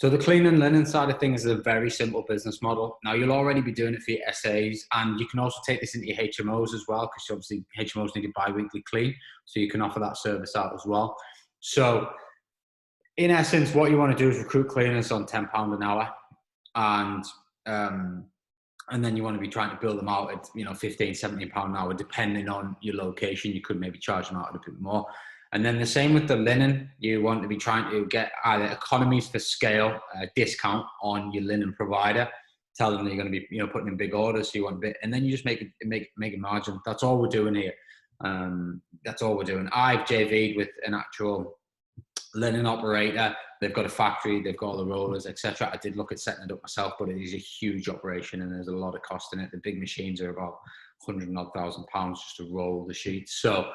So the clean and linen side of things is a very simple business model. Now you'll already be doing it for your SAs, and you can also take this into your HMOs as well, because obviously HMOs need a bi-weekly clean, so you can offer that service out as well. So in essence, what you want to do is recruit cleaners on £10 an hour, and then you want to be trying to build them out at, you know, £15, £17 an hour, depending on your location. You could maybe charge them out a bit more. And then the same with the linen. You want to be trying to get either economies for scale, discount on your linen provider. Tell them that you're going to be, you know, putting in big orders, so you want a bit, and then you just make a margin. That's all we're doing here. That's all we're doing. I've JV'd with an actual linen operator. They've got a factory, they've got all the rollers, etc. I did look at setting it up myself, but it is a huge operation and there's a lot of cost in it. The big machines are about £100,000 just to roll the sheets. So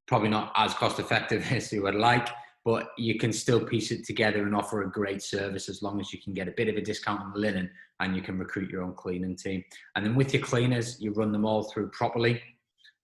probably not as cost effective as you would like, but you can still piece it together and offer a great service as long as you can get a bit of a discount on the linen and you can recruit your own cleaning team. And then with your cleaners, you run them all through properly,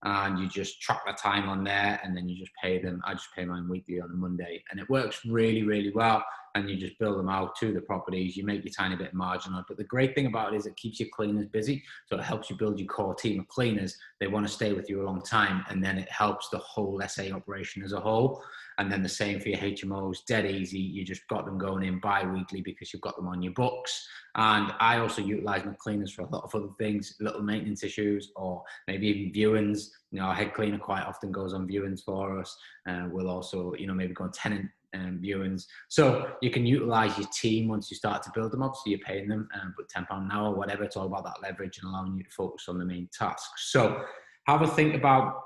and you just track the time on there, and then you just pay them. I just pay mine weekly on a Monday, and it works really, really well. And you just bill them out to the properties. You make your tiny bit of margin on it. But the great thing about it is it keeps your cleaners busy. So it helps you build your core team of cleaners. They want to stay with you a long time. And then it helps the whole SA operation as a whole. And then the same for your HMOs, dead easy. You just got them going in bi-weekly because you've got them on your books. And I also utilize my cleaners for a lot of other things, little maintenance issues, or maybe even viewings. You know, our head cleaner quite often goes on viewings for us. We'll also, you know, maybe go on tenant viewings. So you can utilize your team once you start to build them up. So you're paying them, but £10 an hour, whatever. It's all about that leverage and allowing you to focus on the main tasks. So have a think about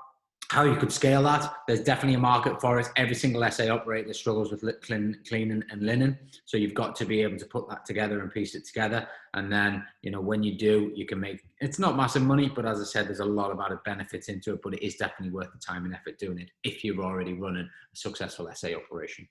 how you could scale that. There's definitely a market for it. Every single SA operator struggles with cleaning and linen. So you've got to be able to put that together and piece it together. And then, you know, when you do, you can make, it's not massive money, but as I said, there's a lot of added benefits into it, but it is definitely worth the time and effort doing it if you're already running a successful SA operation.